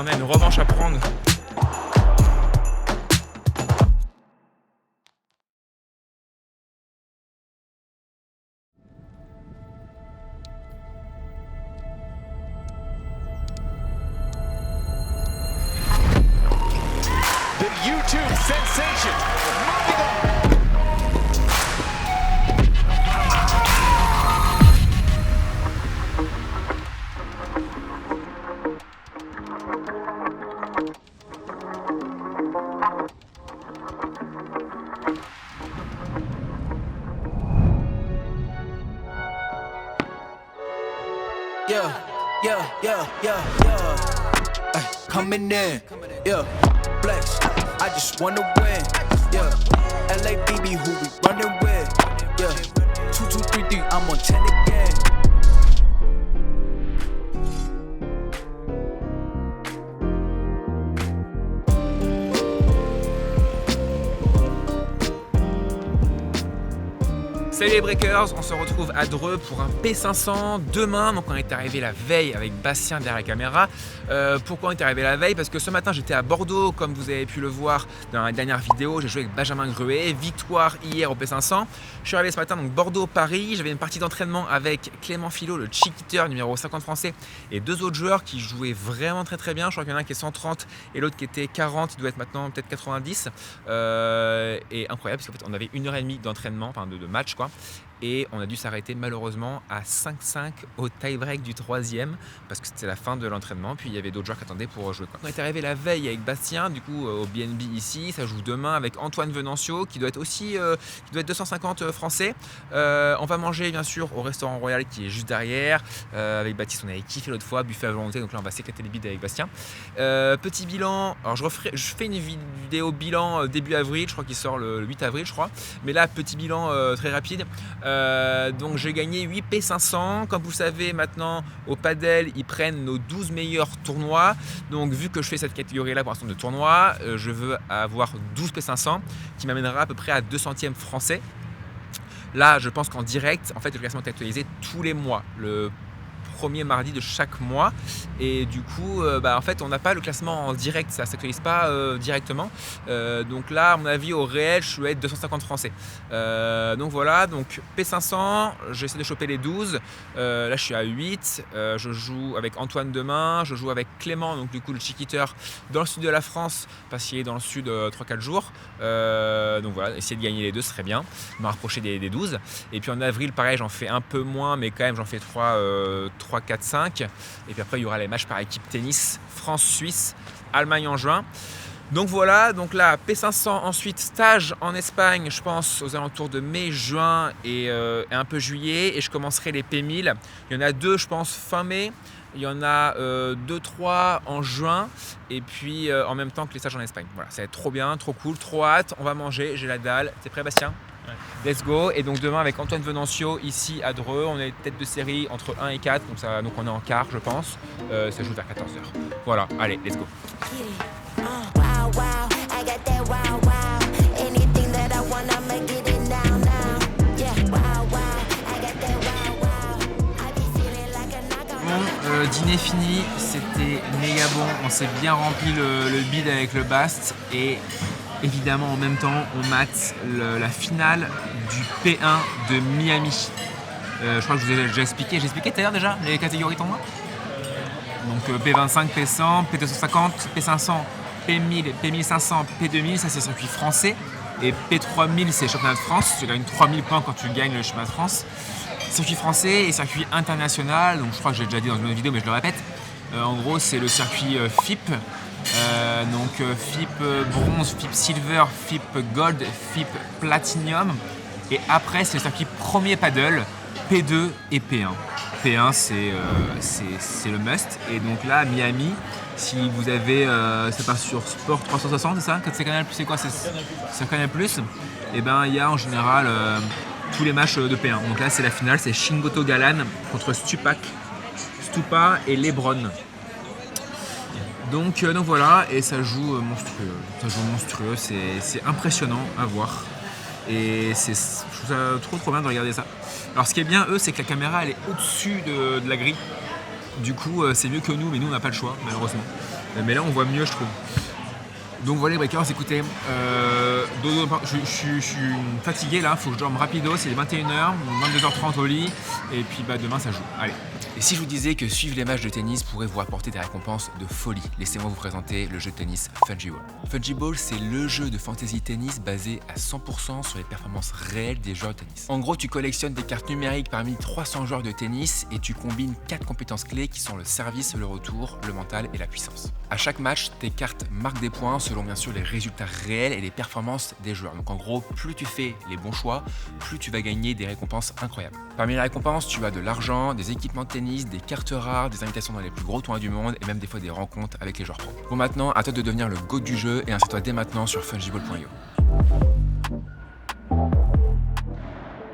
a une revanche à prendre. The YouTube sensation moving on. Coming in, yeah, flex. I just wanna win, yeah. LABB, who we running with, yeah. 2, 2, 3, 3, I'm on 10 again. Salut les breakers, on se retrouve à Dreux pour un P500 demain. Donc on est arrivé la veille avec Bastien derrière la caméra. Pourquoi on est arrivé la veille? Parce que ce matin j'étais à Bordeaux, comme vous avez pu le voir dans la dernière vidéo. J'ai joué avec Benjamin Gruet, victoire hier au P500. Je suis arrivé ce matin donc Bordeaux-Paris. J'avais une partie d'entraînement avec Clément Philo, le cheat-eater numéro 50 français, et deux autres joueurs qui jouaient vraiment très bien. Je crois qu'il y en a un qui est 130 et l'autre qui était 40, il doit être maintenant peut-être 90. Et incroyable parce qu'en fait on avait 1h30 d'entraînement, enfin de match quoi. Et on a dû s'arrêter malheureusement à 5-5 au tie-break du troisième parce que c'était la fin de l'entraînement. Puis il y avait d'autres joueurs qui attendaient pour jouer. On est arrivé la veille avec Bastien, du coup au BNB ici. Ça joue demain avec Antoine Venancio qui doit être aussi qui doit être 250 français. On va manger bien sûr au restaurant Royal qui est juste derrière. Avec Baptiste, on avait kiffé l'autre fois, buffet à volonté. Donc là on va s'éclater les bides avec Bastien. Petit bilan. Alors je fais une vidéo bilan début avril. Je crois qu'il sort le 8 avril, je crois. Mais là petit bilan très rapide. Donc j'ai gagné 8 P500. Comme vous savez maintenant au padel ils prennent nos 12 meilleurs tournois. Donc vu que je fais cette catégorie là pour l'instant de tournoi, je veux avoir 12 P500 qui m'amènera à peu près à 200e français. Là je pense qu'en direct en fait le classement est actualisé tous les mois, le premier mardi de chaque mois, et du coup en fait on n'a pas le classement en direct, ça ne s'actualise pas directement, donc là à mon avis au réel je vais être 250 français, donc voilà, donc P500 j'essaie de choper les 12, là je suis à 8, je joue avec Antoine demain, je joue avec Clément, donc du coup le cheat-eater dans le sud de la France parce qu'il est dans le sud 3-4 jours, donc voilà, essayer de gagner les deux serait bien, me rapprocher des 12, et puis en avril pareil j'en fais un peu moins mais quand même j'en fais 3, 4, 5, et puis après il y aura les matchs par équipe tennis, France-Suisse, Allemagne en juin. Donc voilà, donc là P500, ensuite stage en Espagne, je pense aux alentours de mai, juin et un peu juillet, et je commencerai les P1000. Il y en a 2 je pense fin mai, il y en a 2-3 en juin, et puis en même temps que les stages en Espagne. Voilà, ça va être trop bien, trop cool, trop hâte, on va manger, j'ai la dalle. T'es prêt Bastien? Let's go. Et donc demain avec Antoine Venancio ici à Dreux, on est tête de série entre 1 et 4, donc on est en quart je pense, ça joue vers 14h. Voilà, allez, let's go. Bon, dîner fini, c'était méga bon, on s'est bien rempli le bide avec le Bast, et évidemment en même temps on mate la finale du P1 de Miami. Je crois que je vous ai déjà expliqué, j'ai expliqué tout à l'heure déjà les catégories tournois. Donc P25, P100, P250, P500, P1000, P1500, P2000, ça c'est circuit français. Et P3000 c'est championnat de France, tu gagnes 3000 points quand tu gagnes le championnat de France. Circuit français et circuit international, donc je crois que j'ai déjà dit dans une autre vidéo mais je le répète. En gros c'est le circuit FIP. Donc FIP bronze, FIP silver, FIP gold, FIP platinum, et après c'est le circuit premier paddle, P2 et P1. P1 c'est le must, et donc là à Miami, si vous avez, ça passe sur Sport 360, c'est ça? C'est Canal+, c'est quoi? C'est Canal+, et ben il y a en général tous les matchs de P1. Donc là c'est la finale, c'est Shingoto Galan contre Stupa et Lebron. Donc voilà, et ça joue monstrueux, c'est impressionnant à voir, et je trouve ça trop bien de regarder ça. Alors ce qui est bien c'est que la caméra elle est au-dessus de la grille, Du coup, c'est mieux que nous, mais nous, on n'a pas le choix, malheureusement. Mais là, on voit mieux, je trouve. Donc voilà les breakers, écoutez, je suis fatigué là, faut que je dorme rapido, c'est les 21h, 22h30 au lit, et puis demain ça joue. Allez. Et si je vous disais que suivre les matchs de tennis pourrait vous apporter des récompenses de folie, laissez-moi vous présenter le jeu de tennis Fungiball. Fungiball, c'est le jeu de fantasy tennis basé à 100% sur les performances réelles des joueurs de tennis. En gros, tu collectionnes des cartes numériques parmi 300 joueurs de tennis et tu combines 4 compétences clés qui sont le service, le retour, le mental et la puissance. À chaque match, tes cartes marquent des points selon bien sûr les résultats réels et les performances des joueurs. Donc en gros, plus tu fais les bons choix, plus tu vas gagner des récompenses incroyables. Parmi les récompenses, tu as de l'argent, des équipements de tennis, des cartes rares, des invitations dans les plus gros tournois du monde et même des fois des rencontres avec les joueurs pro. Bon maintenant, à toi de devenir le GOAT du jeu et inscris-toi dès maintenant sur fungiball.io.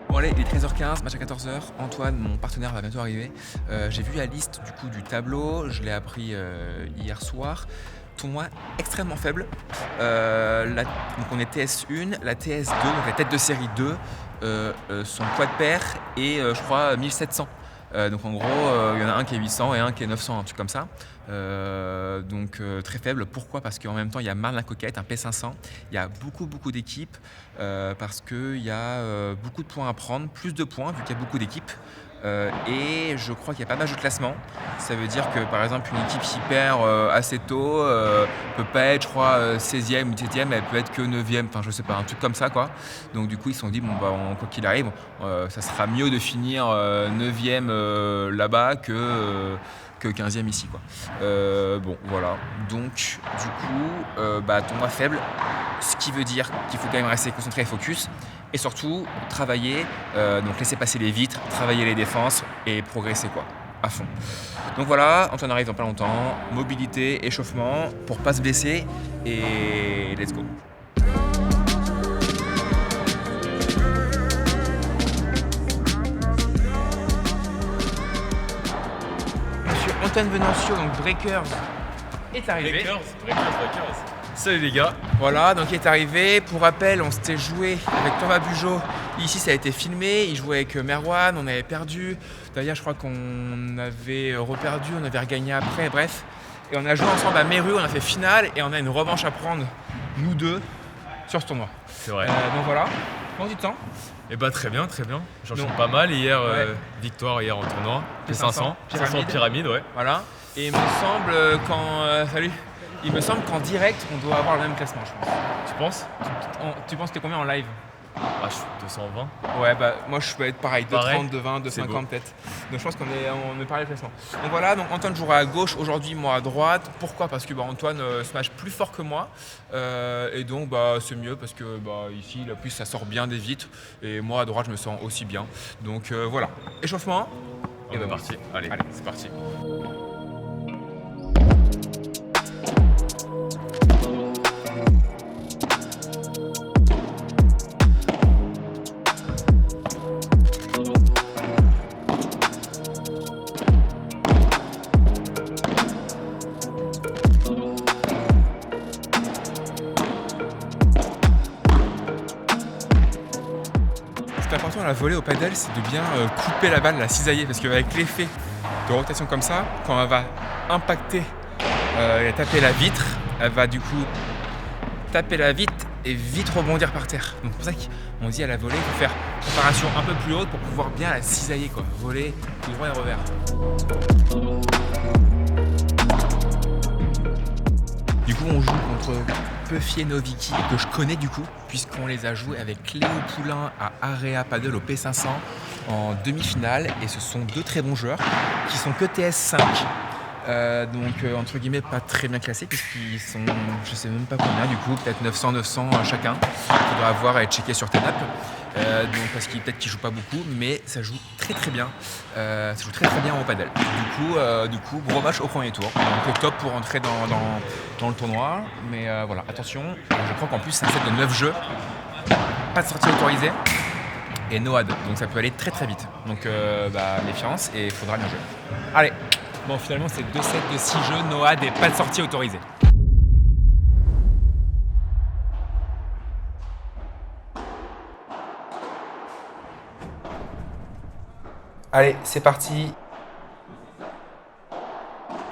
Bon allez, il est 13h15, match à 14h. Antoine, mon partenaire, va bientôt arriver. J'ai vu la liste du coup du tableau, je l'ai appris hier soir. Tournoi extrêmement faible. Donc on est TS1, la TS2, donc la tête de série 2, son poids de pair est je crois 1700. Donc en gros, il y en a un qui est 800 et un qui est 900, un truc comme ça. Donc très faible. Pourquoi ? Parce qu'en même temps, il y a Marlin Coquette, un P500. Il y a beaucoup d'équipes parce qu'il y a beaucoup de points à prendre, plus de points vu qu'il y a beaucoup d'équipes. Et je crois qu'il y a pas mal de classements. Ça veut dire que par exemple une équipe qui perd assez tôt peut pas être je crois 16e ou 17e, elle peut être que 9e, enfin je sais pas, un truc comme ça quoi. Donc du coup ils se sont dit quoi qu'il arrive, ça sera mieux de finir 9e là-bas que 15e ici quoi. Bon voilà, donc du coup tournoi faible, ce qui veut dire qu'il faut quand même rester concentré et focus. Et surtout, travailler, donc laisser passer les vitres, travailler les défenses et progresser quoi, à fond. Donc voilà, Antoine arrive dans pas longtemps, mobilité, échauffement, pour pas se blesser et let's go. Monsieur Antoine Venancio, donc Breakers, est arrivé. Breakers. Salut les gars. Voilà, donc il est arrivé. Pour rappel, on s'était joué avec Thomas Bugeaud. Ici, ça a été filmé. Il jouait avec Merwan, on avait perdu. D'ailleurs, je crois qu'on avait reperdu, on avait regagné après, bref. Et on a joué ensemble à Meru, on a fait finale et on a une revanche à prendre, nous deux, sur ce tournoi. C'est vrai. Donc voilà, prends du temps. Et très bien. J'enchaîne pas mal. Hier, victoire hier en tournoi. P500. Pyramide, ouais. Voilà. Et il me semble il me semble qu'en direct, on doit avoir le même classement, je pense. Tu penses ? Tu penses que t'es combien en live ? Je suis 220. Ouais, moi je peux être pareil, 230, 220, C'est 250 peut-être. Donc je pense qu'on est pareil au classement. Donc voilà, donc Antoine jouera à gauche aujourd'hui, moi à droite. Pourquoi ? Parce que Antoine smash plus fort que moi. Et donc c'est mieux parce que ici, la plus ça sort bien des vitres. Et moi à droite, je me sens aussi bien. Donc voilà, échauffement. Et parti. Allez, c'est parti. L'important à la volée au paddle, c'est de bien couper la balle, la cisailler, parce qu'avec l'effet de rotation comme ça, quand elle va impacter et taper la vitre, elle va du coup taper la vitre et vite rebondir par terre. Donc c'est pour ça qu'on dit à la volée, il faut faire une préparation un peu plus haute pour pouvoir bien la cisailler quoi. Voler tout droit et revers. Du coup on joue contre Peufier Novicki, que je connais du coup, puisqu'on les a joués avec Léo Poulain à Area Paddle au P500 en demi-finale. Et ce sont deux très bons joueurs qui sont que TS5. Donc entre guillemets pas très bien classés puisqu'ils sont, je sais même pas combien du coup, peut-être 900 chacun. Il faudra avoir et checker sur Tenap. Donc parce qu'ils peut-être qu'ils jouent pas beaucoup, mais ça joue très bien. Ça joue très bien au paddle. Du coup, gros match au premier tour. Donc top pour entrer dans le tournoi. Mais voilà, attention. Je crois qu'en plus c'est un set de 9 jeux, pas de sortie autorisée et no ad. Donc ça peut aller très vite. Donc méfiance et il faudra bien jouer. Allez. Bon, finalement, c'est 2 sets de 6 jeux, no ad et pas de sortie autorisée. Allez, c'est parti.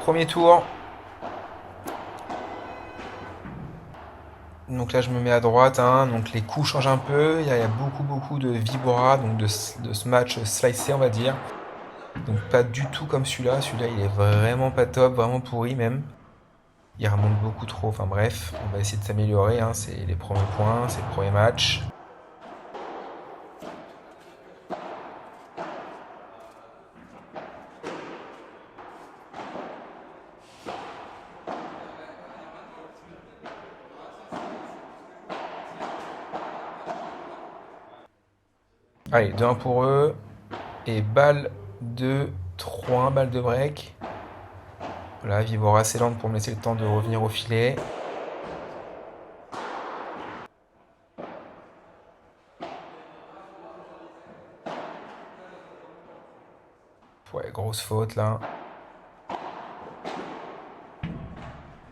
Premier tour. Donc là je me mets à droite, hein. Donc les coups changent un peu, il y a beaucoup de vibora, donc de ce match slicé on va dire. Donc pas du tout comme celui-là il est vraiment pas top, vraiment pourri même. Il remonte beaucoup trop, enfin bref, on va essayer de s'améliorer, hein. C'est les premiers points, c'est le premier match. Allez, 2-1 pour eux. Et balle de 3-1, balle de break. Voilà, Vibora assez lente pour me laisser le temps de revenir au filet. Ouais, grosse faute là.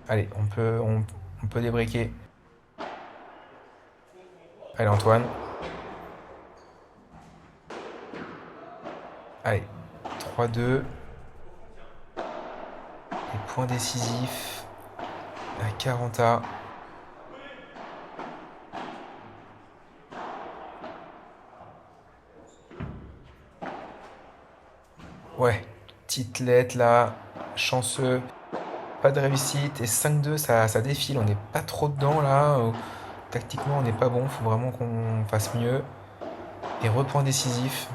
Allez, on peut débreaker. Allez, Antoine. Allez, 3-2. Et point décisif à 40A. Ouais, petite lettre là, chanceux. Pas de réussite. Et 5-2, ça défile. On n'est pas trop dedans là. Tactiquement, on n'est pas bon. Faut vraiment qu'on fasse mieux. Et repoint décisif.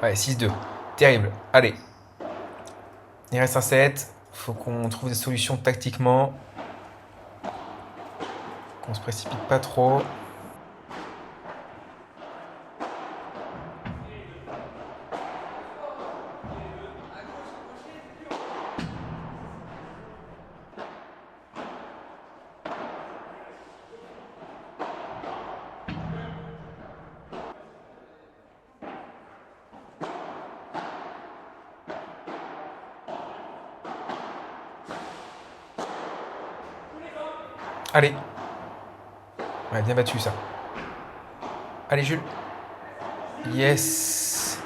Ouais, 6-2. Terrible. Allez. Il reste un set. Faut qu'on trouve des solutions tactiquement. Qu'on se précipite pas trop. Allez. Ouais, bien battu ça. Allez Jules. Yes.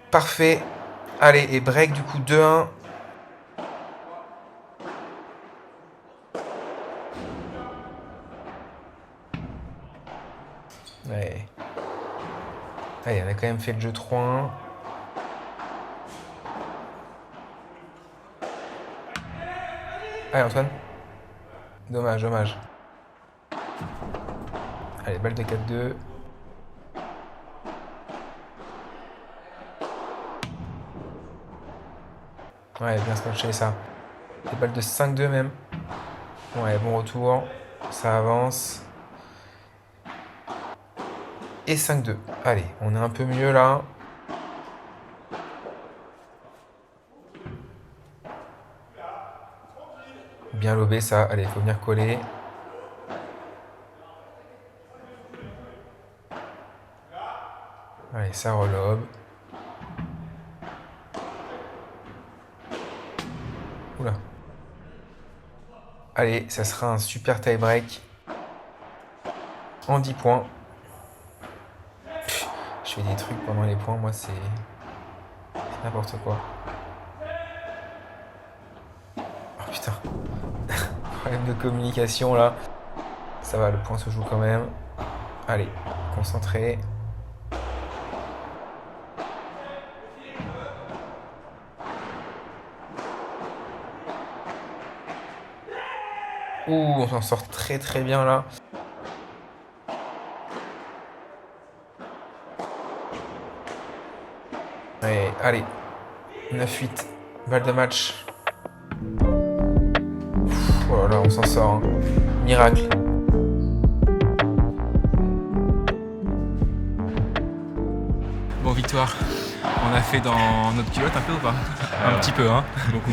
Parfait. Allez, et break du coup 2-1. Ouais. Allez, on a quand même fait le jeu 3-1. Allez Antoine. Dommage. Allez, balle de 4-2. Ouais, bien scotché ça. Des balles de 5-2 même. Ouais, bon retour. Ça avance. Et 5-2. Allez, on est un peu mieux là. Bien lobé ça. Allez, il faut venir coller. Allez, ça relobe. Oula. Allez, ça sera un super tie break. En 10 points. Je fais des trucs pendant les points, moi c'est n'importe quoi. Oh putain. Problème de communication là. Ça va, le point se joue quand même. Allez, concentré. Ouh, on s'en sort très bien là. Allez, 9-8, balle de match. Oh là là, on s'en sort, hein. Miracle. Bon, victoire. On a fait dans notre culotte un peu ou pas? Un petit peu, hein. Beaucoup.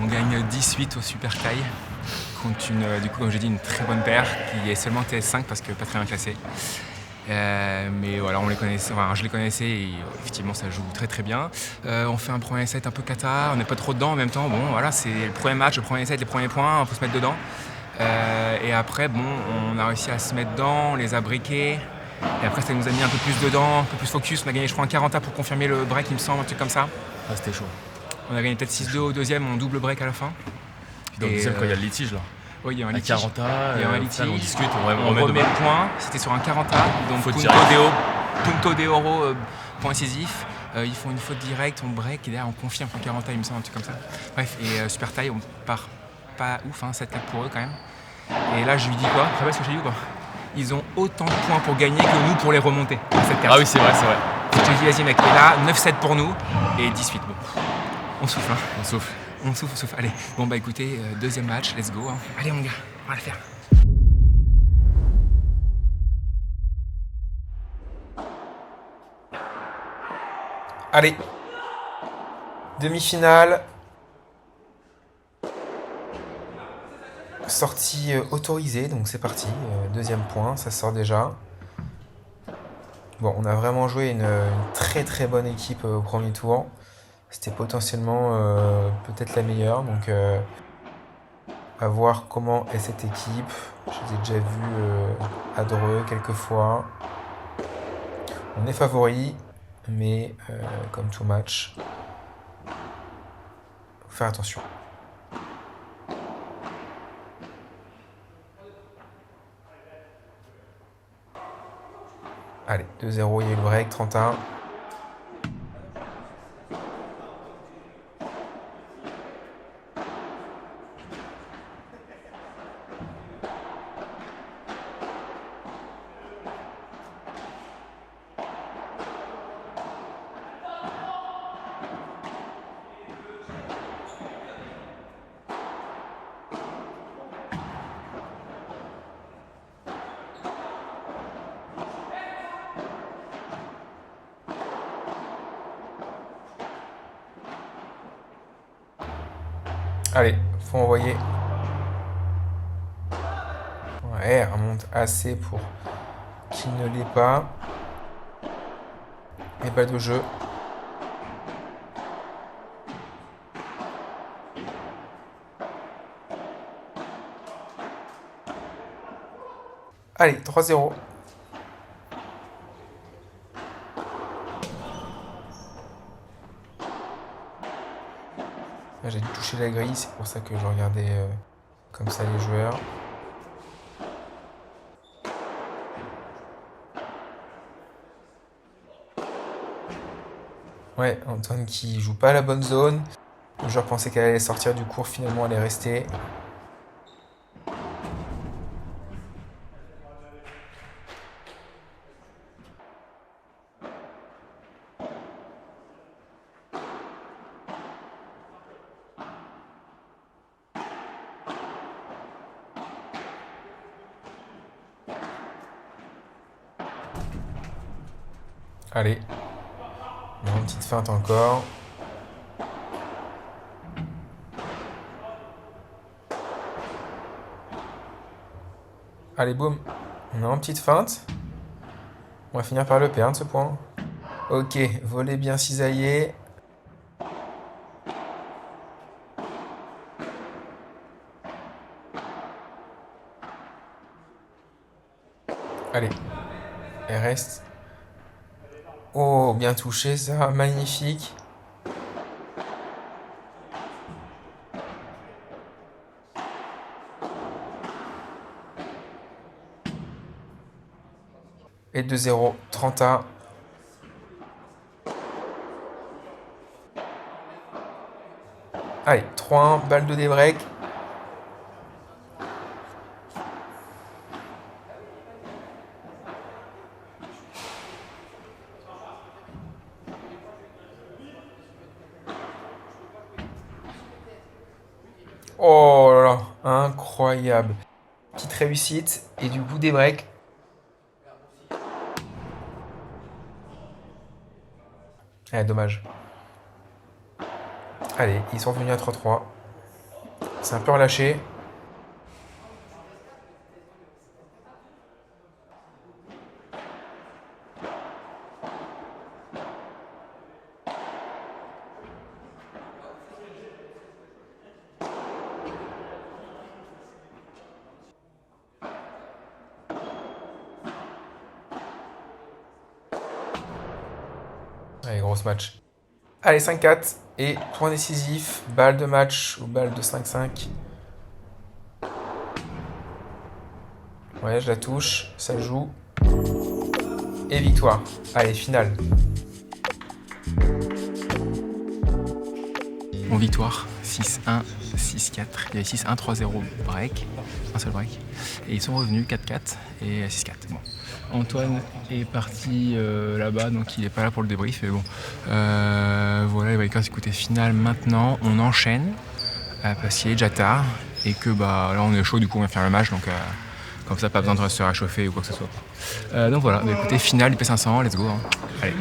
On gagne 18 au Super Tie contre du coup, comme j'ai dit, une très bonne paire qui est seulement TS5 parce que pas très bien classée. Mais voilà, on les connaissait, enfin, je les connaissais et effectivement ça joue très bien. On fait un premier set un peu cata, on n'est pas trop dedans en même temps. Bon, voilà, c'est le premier match, le premier set, les premiers points, on peut se mettre dedans. Et après, bon, on a réussi à se mettre dedans, on les a briqués. Et après, ça nous a mis un peu plus dedans, un peu plus focus. On a gagné, je crois, un 40 pour confirmer le break, il me semble, un truc comme ça. Ah, c'était chaud. On a gagné peut-être 6-2 au deuxième, on double break à la fin. Puis dans le deuxième, quand il y a le litige, là. Oui, il y a un À litige. 40, Il y a un litige. on discute, on On remet remet de le point. C'était sur un 40. Donc Faute punto de oro, point incisif. Ils font une faute directe, on break et derrière on confirme un 40, il me semble, un truc comme ça. Bref, et super taille, on part pas ouf, 7-4 pour eux quand même. Et là, je lui dis quoi? Tu sais ce que j'ai dit ou quoi? Ils ont autant de points pour gagner que nous pour les remonter à cette carte. Ah oui, c'est vrai. Je te dis, vas-y mec, et là, 9-7 pour nous et 18. Bon, on souffle, hein. On souffle. On souffle. Allez, bon bah écoutez, deuxième match, let's go. Hein. Allez mon gars, on va le faire. Allez, demi-finale. Sortie autorisée, donc c'est parti. Deuxième point, ça sort déjà. Bon, on a vraiment joué une très très bonne équipe au premier tour. C'était potentiellement peut-être la meilleure, donc à voir comment est cette équipe. Je les ai déjà vus à Dreux quelques fois. On est favori, mais comme tout match, faut faire attention. Allez, 2-0, il y a eu le break, 31. Allez, faut envoyer. Ouais, elle remonte assez pour qu'il ne l'ait pas. Et pas de jeu. Allez, 3-0. J'ai dû toucher la grille, c'est pour ça que je regardais comme ça les joueurs. Ouais, Antoine qui joue pas la bonne zone. Le joueur pensait qu'elle allait sortir du cours, finalement elle est restée. Allez, une petite feinte encore. Allez, boum. On a une petite feinte. On va finir par le perdre, ce point. Ok, volet bien cisaillé. Allez, elle reste. Oh, bien touché ça, magnifique. Et 2-0, 30A. Allez, 3-1, balle de débreak. Oh là là, incroyable. Petite réussite et du coup des breaks. Ah, dommage. Allez, ils sont revenus à 3-3. C'est un peu relâché. Allez, gros match. Allez, 5-4 et point décisif, balle de match ou balle de 5-5. Ouais, je la touche, ça joue. Et victoire. Allez, finale. Bon, victoire, 6-1, 6-4. Il y avait 6-1, 3-0 break, un seul break. Et ils sont revenus 4-4 et 6-4. Bon. Antoine est parti là-bas, donc il n'est pas là pour le débrief. Mais bon, voilà, les breakers, écoutez, finale maintenant. On enchaîne parce qu'il est déjà tard et que là on est chaud, du coup on va faire le match. Donc comme ça, pas besoin de se réchauffer ou quoi que ce soit. Donc voilà, écoutez, finale du P500, let's go. Hein. Allez.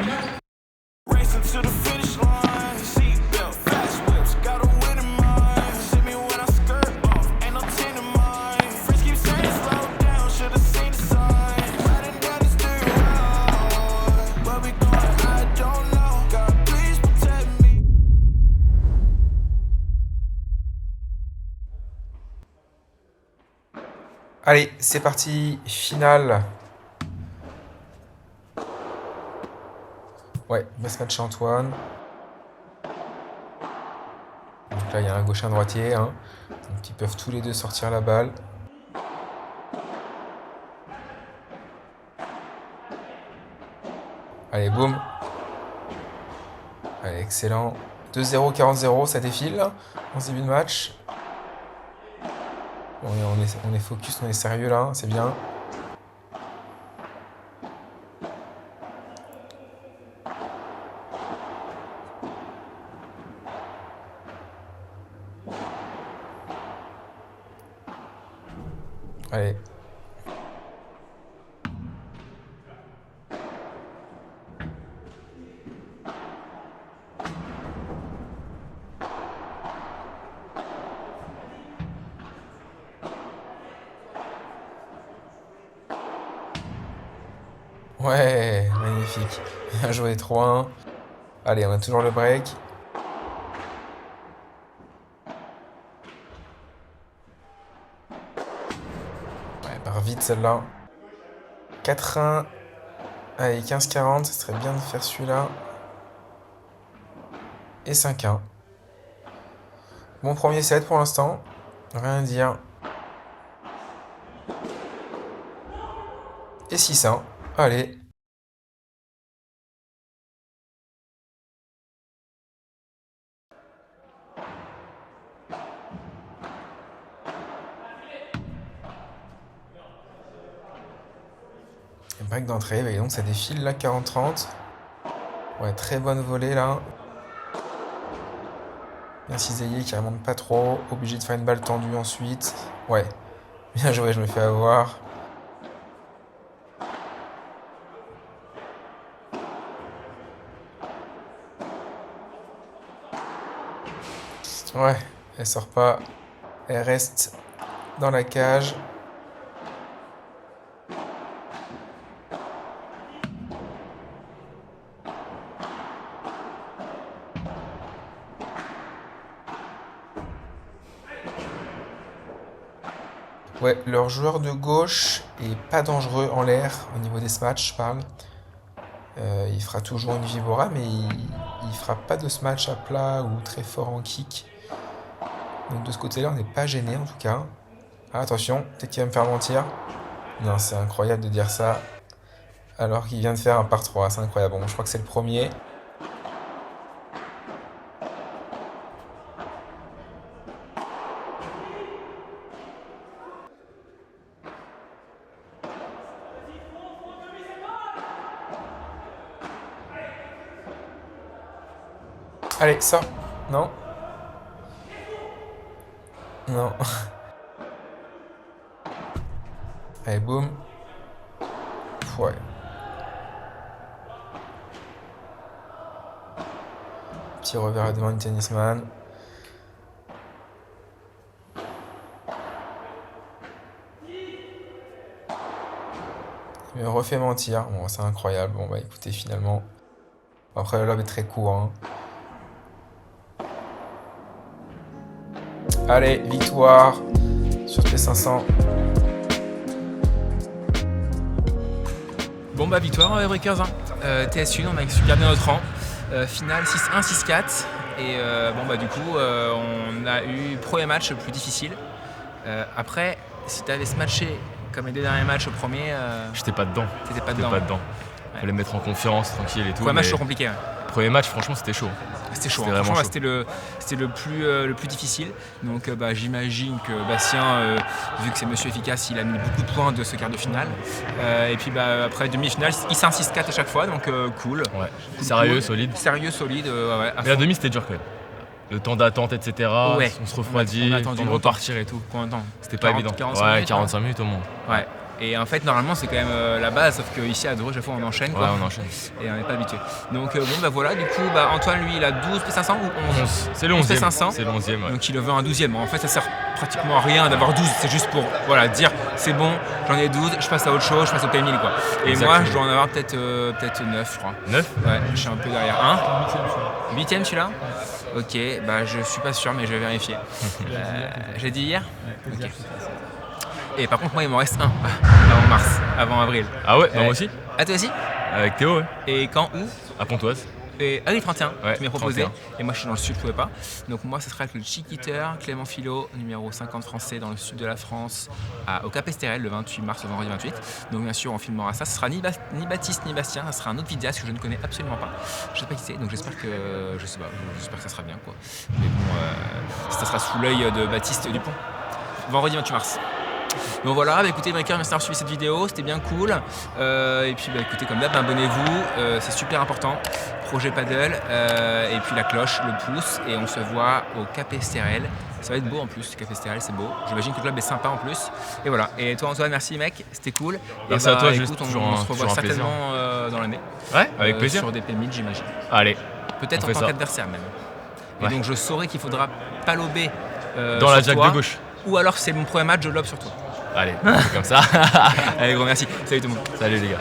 Racing to the finish line, seatbelt, fast whips, got a win in mind. See me when I skirt off, ain't no tin in mine. Friends keep saying slow down, should've seen the sign. Riding down the street road, where we going, I don't know. God, please protect me. Allez, c'est parti, finale. Ouais, best match Antoine. Donc là, il y a un gaucher, un droitier. Hein. Donc ils peuvent tous les deux sortir la balle. Allez, boum. Allez, excellent. 2-0, 40-0, ça défile en ce début de match. Bon, on est focus, on est sérieux là, c'est bien. Allez. Ouais, magnifique. Bien joué, 3-1. Allez, on a toujours le break. Ouais, part vite celle-là. 4-1. Allez, 15-40, ce serait bien de faire celui-là. Et 5-1. Bon premier set pour l'instant. Rien à dire. Et 6-1. Allez. Break d'entrée, et donc ça défile là, 40-30. Ouais, très bonne volée là. Bien cisaillé qui remonte pas trop. Obligé de faire une balle tendue ensuite. Ouais, bien joué, je me fais avoir. Ouais, elle sort pas. Elle reste dans la cage. Ouais, leur joueur de gauche est pas dangereux en l'air au niveau des smatchs, je parle. Il fera toujours une vibora, mais il fera pas de smash à plat ou très fort en kick. Donc de ce côté-là, on n'est pas gêné en tout cas. Ah, attention, peut-être qu'il va me faire mentir. Non, c'est incroyable de dire ça alors qu'il vient de faire un par 3. C'est incroyable. Bon, je crois que c'est le premier. Allez, ça. Non. Non. Allez, boum. Ouais. Petit revers à devant du tennisman. Il me refait mentir. Bon, c'est incroyable. Bon, bah écoutez, finalement. Après, le lob est très court. Hein. Allez, victoire sur P500. Bon bah victoire, Breakers. TS1, on a su garder notre rang. Finale 6-1, 6-4. Et du coup, on a eu premier match le plus difficile. Après, si tu avais se matché comme les 2 derniers matchs au premier, J'étais pas dedans. t'étais pas J'étais dedans. pas dedans. Fallait me mettre en confiance, tranquille et tout. Premier match mais trop compliqué. Ouais. Premier match, franchement, c'était chaud. C'était chaud. C'était Hein. vraiment Franchement, chaud. c'était le plus difficile. Donc j'imagine que Bastien, vu que c'est monsieur efficace, il a mis beaucoup de points de ce quart de finale. Et puis après demi-finale, il s'est 6-4 à chaque fois, donc cool. Ouais. Cool, Sérieux, cool. solide. Sérieux, solide. Ouais, à Mais la fond. demi, c'était dur quand même. Le temps d'attente, etc. Ouais. On se refroidit, On a le temps attendu de longtemps. repartir et tout. Combien de temps C'était pas 40, évident. 45 ouais, minutes, 45 minutes au moins. Ouais. Et en fait, normalement, c'est quand même la base, sauf qu'ici à Dreux, chaque fois, on enchaîne. Quoi. Ouais, on enchaîne. Et on n'est pas habitué. Donc voilà, du coup, Antoine, lui, il a 12 P500 ou 11 C'est le 11 11e. P500. C'est le 11e, ouais. Donc il le veut un 12e. En fait, ça sert pratiquement à rien d'avoir 12. C'est juste pour dire c'est bon, j'en ai 12, je passe à autre chose, je passe au P1000 quoi. Et Exactement. moi, je dois en avoir peut-être 9, je crois. 9 Ouais, je suis un peu derrière. 8e celui-là. Ok, je suis pas sûr, mais je vais vérifier. J'ai dit hier. Ok. Et par contre, moi, il m'en reste un avant mars, avant avril. Ah ouais, moi aussi. Ah, toi aussi? Avec Théo, ouais. Et quand, où? À Pontoise. Ah oui, 31, Ouais, tu m'as proposé. 31. Et moi, je suis dans le sud, je pouvais pas. Donc moi, ce sera avec le Chiquiteur, Clément Philo, numéro 50 français dans le sud de la France, au Cap Estérel, le 28 mars au vendredi 28. Donc bien sûr, on filmera ça. Ce sera ni Baptiste ni Bastien, ça sera un autre vidéaste que je ne connais absolument pas. Je sais pas qui c'est, donc j'espère que ça sera bien quoi. Mais bon, ça sera sous l'œil de Baptiste Dupont. Vendredi 28 mars. Donc voilà, écoutez, Breaker, merci d'avoir suivi cette vidéo, c'était bien cool. Et puis écoutez, comme d'hab, abonnez-vous, c'est super important. Projet Paddle, et puis la cloche, le pouce, et on se voit au Cap Estérel. Ça va être beau en plus, le Cap Estérel, c'est beau. J'imagine que le club est sympa en plus. Et voilà. Et toi, Antoine, merci mec, c'était cool. Merci et à toi, écoute, juste on toujours se un revoit plaisir. certainement dans l'année. Ouais, avec plaisir. Sur des P1000, j'imagine. Allez, Peut-être on en fait tant ça. qu'adversaire même. Et Ouais. donc je saurai qu'il faudra pas lober Dans la sur jack toi, de gauche. ou alors c'est mon premier match, je lobe sur toi. Allez, c'est comme ça. Allez, gros merci. Salut tout le monde. Salut les gars.